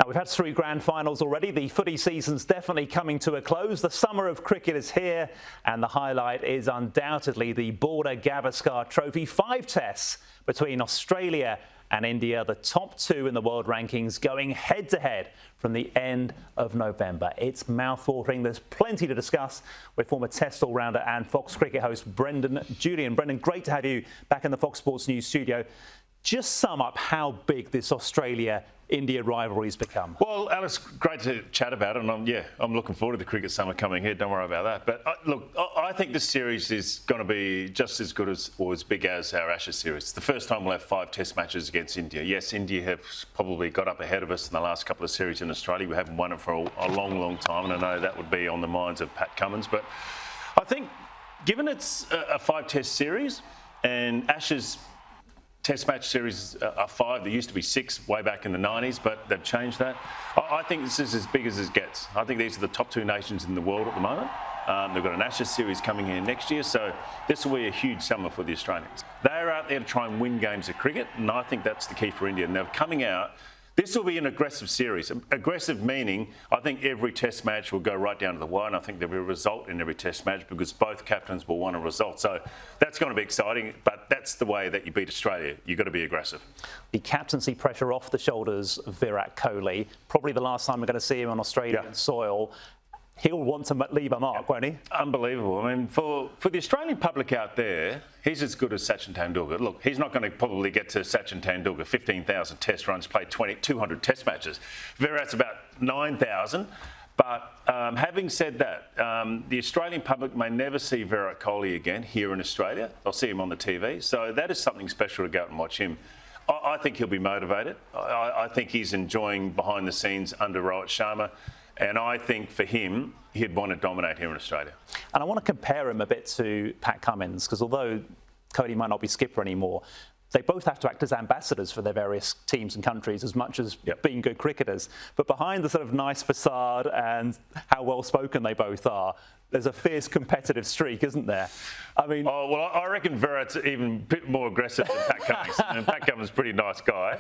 We've had 3 grand finals already. The footy season's definitely coming to a close. The summer of cricket is here, and the highlight is undoubtedly the Border Gavaskar Trophy. 5 tests between Australia and India, the top 2 in the world rankings, going head-to-head from the end of November. It's mouth-watering. There's plenty to discuss with former Test all-rounder and Fox cricket host Brendon Julian. Brendon, great to have you back in the Fox Sports News studio. Just sum up how big this Australia-India rivalry's become. Well, Alex, great to chat about it, and I'm looking forward to the cricket summer coming here. Don't worry about that. But look, I think this series is going to be just as good as or as big as our Ashes series. It's the first time we'll have 5 Test matches against India. Yes, India have probably got up ahead of us in the last couple of series in Australia. We haven't won it for a long, long time, and I know that would be on the minds of Pat Cummins. But I think, given it's a 5 Test series and Ashes Test match series are 5. There used to be 6 way back in the 90s, but they've changed that. I think this is as big as it gets. I think these are the top 2 nations in the world at the moment. They've got an Ashes series coming here next year, so this will be a huge summer for the Australians. They're out there to try and win games of cricket, and I think that's the key for India. And they're coming out. This will be an aggressive series. Aggressive meaning, I think every Test match will go right down to the wire, and I think there'll be a result in every Test match because both captains will want a result. So that's going to be exciting, but that's the way that you beat Australia. You've got to be aggressive. The captaincy pressure off the shoulders of Virat Kohli. Probably the last time we're going to see him on Australian soil. He'll want to leave a mark, won't he? Unbelievable. I mean, for the Australian public out there, he's as good as Sachin Tendulkar. Look, he's not going to probably get to Sachin Tendulkar, 15,000 test runs, played 200 test matches. Virat's about 9,000. But having said that, the Australian public may never see Virat Kohli again here in Australia. They'll see him on the TV. So that is something special to go out and watch him. I think he'll be motivated. I think he's enjoying behind the scenes under Rohit Sharma. And I think for him, he'd want to dominate here in Australia. And I want to compare him a bit to Pat Cummins, because although Kohli might not be skipper anymore, they both have to act as ambassadors for their various teams and countries as much as being good cricketers. But behind the sort of nice facade and how well-spoken they both are, there's a fierce competitive streak, isn't there? I mean... Oh, well, I reckon Virat's even a bit more aggressive than Pat Cummins. And Pat Cummins is a pretty nice guy,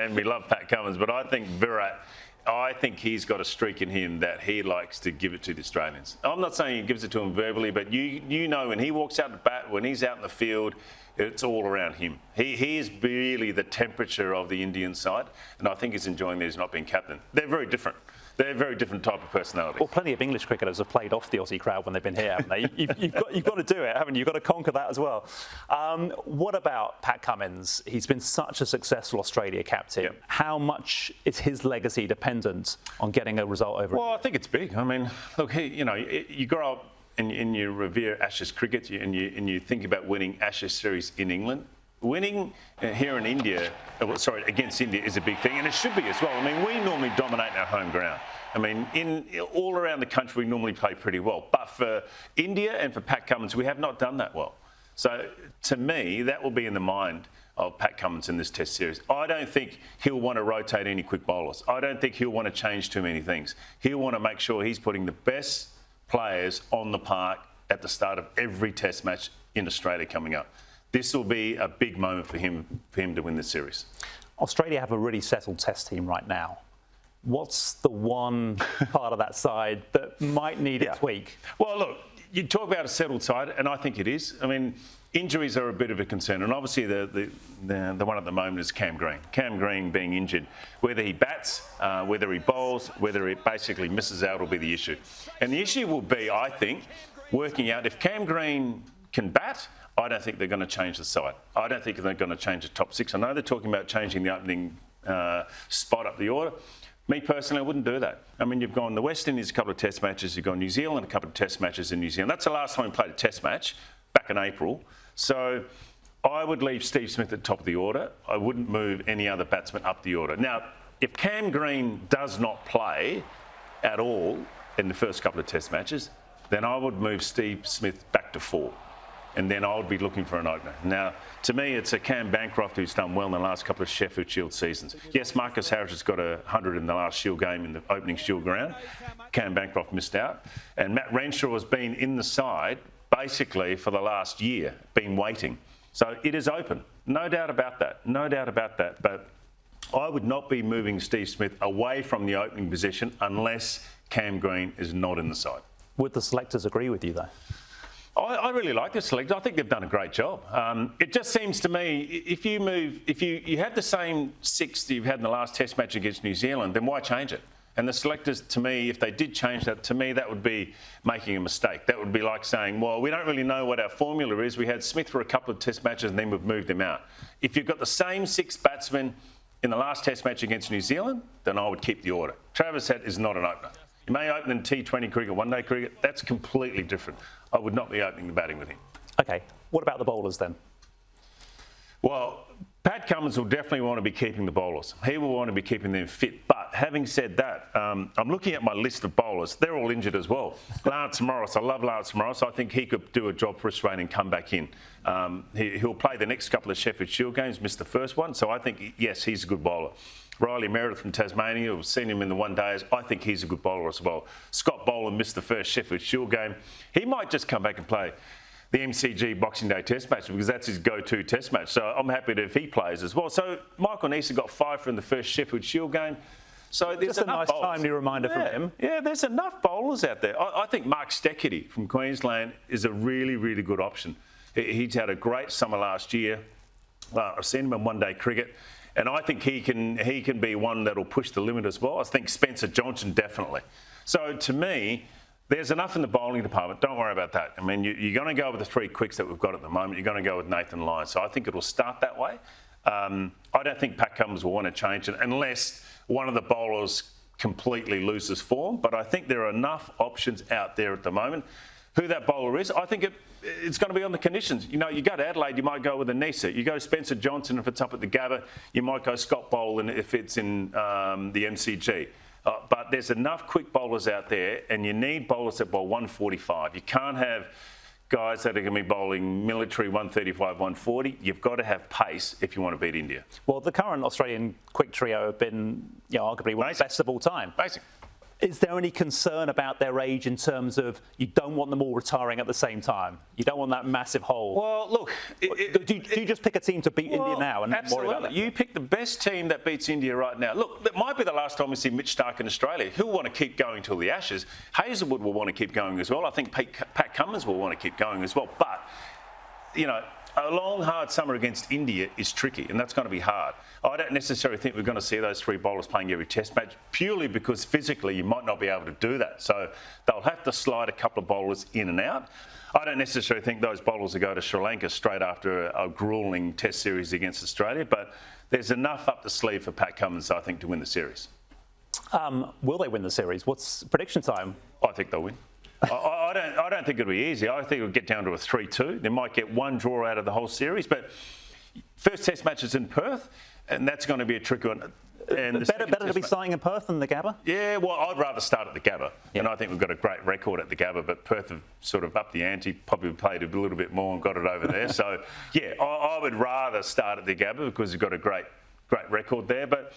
and we love Pat Cummins, but I think Virat... I think he's got a streak in him that he likes to give it to the Australians. I'm not saying he gives it to them verbally, but you know when he walks out to bat, when he's out in the field, it's all around him. He is really the temperature of the Indian side, and I think he's enjoying that he's not being captain. They're very different. They're a very different type of personality. Well, plenty of English cricketers have played off the Aussie crowd when they've been here, haven't they? You've got to do it, haven't you? You've got to conquer that as well. What about Pat Cummins? He's been such a successful Australia captain. Yep. How much is his legacy dependent on getting a result over? Well, I think it's big. I mean, look, you grow up and you revere Ashes cricket, and you think about winning Ashes series in England. Winning here in India, against India is a big thing, and it should be as well. I mean, we normally dominate our home ground. I mean, all around the country, we normally play pretty well. But for India and for Pat Cummins, we have not done that well. So, to me, that will be in the mind of Pat Cummins in this Test series. I don't think he'll want to rotate any quick bowlers. I don't think he'll want to change too many things. He'll want to make sure he's putting the best players on the park at the start of every Test match in Australia coming up. This will be a big moment for him to win this series. Australia have a really settled Test team right now. What's the one part of that side that might need a tweak? Well, look, you talk about a settled side, and I think it is. I mean, injuries are a bit of a concern, and obviously the one at the moment is Cam Green. Cam Green being injured. Whether he bats, whether he bowls, whether he basically misses out will be the issue. And the issue will be, I think, working out if Cam Green can bat, I don't think they're going to change the side. I don't think they're going to change the top 6. I know they're talking about changing the opening spot up the order. Me personally, I wouldn't do that. I mean, you've gone the West Indies a couple of Test matches, you've gone New Zealand a couple of Test matches in New Zealand. That's the last time we played a Test match, back in April. So I would leave Steve Smith at the top of the order. I wouldn't move any other batsman up the order. Now, if Cam Green does not play at all in the first couple of Test matches, then I would move Steve Smith back to 4. And then I would be looking for an opener. Now, to me, it's a Cam Bancroft who's done well in the last couple of Sheffield Shield seasons. Yes, Marcus Harris has got 100 in the last Shield game in the opening Shield round. Cam Bancroft missed out. And Matt Renshaw has been in the side basically for the last year, been waiting. So it is open. No doubt about that. No doubt about that. But I would not be moving Steve Smith away from the opening position unless Cam Green is not in the side. Would the selectors agree with you, though? I really like the selectors. I think they've done a great job. It just seems to me, if you have the same 6 that you've had in the last Test match against New Zealand, then why change it? And the selectors, to me, if they did change that, to me, that would be making a mistake. That would be like saying, well, we don't really know what our formula is. We had Smith for a couple of Test matches and then we've moved him out. If you've got the same 6 batsmen in the last Test match against New Zealand, then I would keep the order. Travis Head is not an opener. You may open in T20 cricket, one-day cricket. That's completely different. I would not be opening the batting with him. OK, what about the bowlers then? Well, Pat Cummins will definitely want to be keeping the bowlers. He will want to be keeping them fit. But having said that, I'm looking at my list of bowlers. They're all injured as well. Lance Morris, I love Lance Morris. I think he could do a job for Australia and come back in. He'll play the next couple of Sheffield Shield games, missed the first one. So I think, yes, he's a good bowler. Riley Meredith from Tasmania, we've seen him in the one days. I think he's a good bowler as well. Scott Boland missed the first Sheffield Shield game. He might just come back and play the MCG Boxing Day Test match because that's his go-to Test match. So I'm happy if he plays as well. So Michael Neser got 5 from the first Sheffield Shield game. So there's just a nice bowlers. timely reminder from him. Yeah, there's enough bowlers out there. I think Mark Steckity from Queensland is a really, really good option. He's had a great summer last year. I've seen him in one-day cricket. And I think he can be one that'll push the limit as well. I think Spencer Johnson definitely. So to me, there's enough in the bowling department. Don't worry about that. I mean, you're going to go with the 3 quicks that we've got at the moment. You're going to go with Nathan Lyon. So I think it'll start that way. I don't think Pat Cummins will want to change it unless one of the bowlers completely loses form. But I think there are enough options out there at the moment. Who that bowler is, I think it's going to be on the conditions. You know, you go to Adelaide, you might go with a Neser. You go Spencer Johnson if it's up at the Gabba. You might go Scott Boland if it's in the MCG. But there's enough quick bowlers out there, and you need bowlers that bowl 145. You can't have guys that are going to be bowling military 135, 140. You've got to have pace if you want to beat India. Well, the current Australian quick trio have been, arguably one of the best of all time. Basic. Is there any concern about their age in terms of you don't want them all retiring at the same time? You don't want that massive hole. Well, look. Do you just pick a team to beat India now and absolutely. worry about that? You pick the best team that beats India right now. Look, it might be the last time we see Mitch Starc in Australia. He'll want to keep going till the Ashes. Hazelwood will want to keep going as well. I think Pat Cummins will want to keep going as well. But, you know, a long, hard summer against India is tricky, and that's going to be hard. I don't necessarily think we're going to see those 3 bowlers playing every Test match, purely because physically you might not be able to do that. So they'll have to slide a couple of bowlers in and out. I don't necessarily think those bowlers will go to Sri Lanka straight after a gruelling Test series against Australia, but there's enough up the sleeve for Pat Cummins, I think, to win the series. Will they win the series? What's prediction time? I think they'll win. I don't think it'll be easy. I think it'll get down to a 3-2. They might get 1 draw out of the whole series, but first Test match is in Perth, and that's going to be a tricky one. And better to be starting in Perth than the Gabba? Yeah, well, I'd rather start at the Gabba. Yep. And I think we've got a great record at the Gabba, but Perth have sort of upped the ante, probably played a little bit more and got it over there. So, yeah, I would rather start at the Gabba because we've got a great record there. But,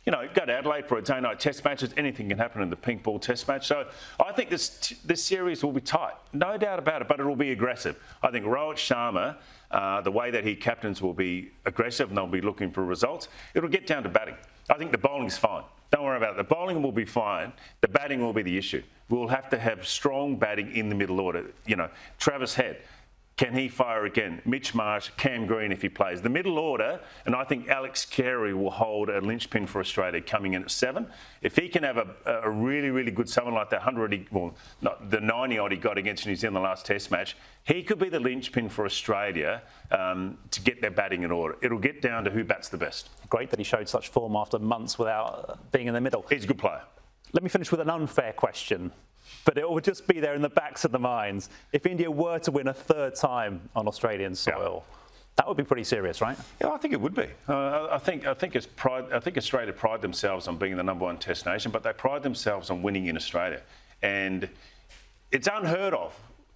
you know, go to Adelaide for a day-night Test match. Anything can happen in the pink ball Test match. So I think this series will be tight. No doubt about it, but it will be aggressive. I think Rohit Sharma, the way that he captains will be aggressive and they'll be looking for results. It'll get down to batting. I think the bowling's fine. Don't worry about it. The bowling will be fine. The batting will be the issue. We'll have to have strong batting in the middle order. You know, Travis Head, can he fire again? Mitch Marsh, Cam Green if he plays. The middle order, and I think Alex Carey will hold a linchpin for Australia coming in at 7. If he can have a really, really good summer like that 100, well, not the 90-odd he got against New Zealand the last Test match, he could be the linchpin for Australia to get their batting in order. It'll get down to who bats the best. Great that he showed such form after months without being in the middle. He's a good player. Let me finish with an unfair question, but it will just be there in the backs of the minds. If India were to win a 3rd time on Australian soil, that would be pretty serious, right? Yeah, I think it would be. I think Australia pride themselves on being the #1 Test nation, but they pride themselves on winning in Australia. And it's unheard of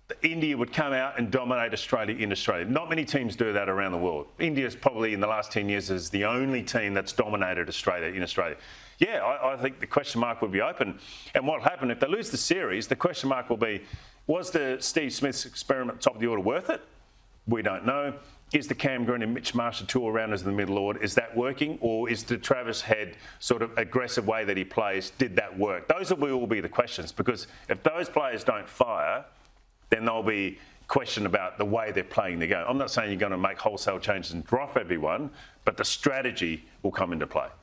that India would come out and dominate Australia in Australia. Not many teams do that around the world. India's probably in the last 10 years is the only team that's dominated Australia in Australia. Yeah, I think the question mark would be open. And what will happen if they lose the series, the question mark will be, was the Steve Smith's experiment top of the order worth it? We don't know. is the Cam Green and Mitch Marsh two all-rounders in the middle order, is that working? Or is the Travis Head sort of aggressive way that he plays, did that work? Those will all be the questions, because if those players don't fire, then there'll be question about the way they're playing the game. I'm not saying you're going to make wholesale changes and drop everyone, but the strategy will come into play.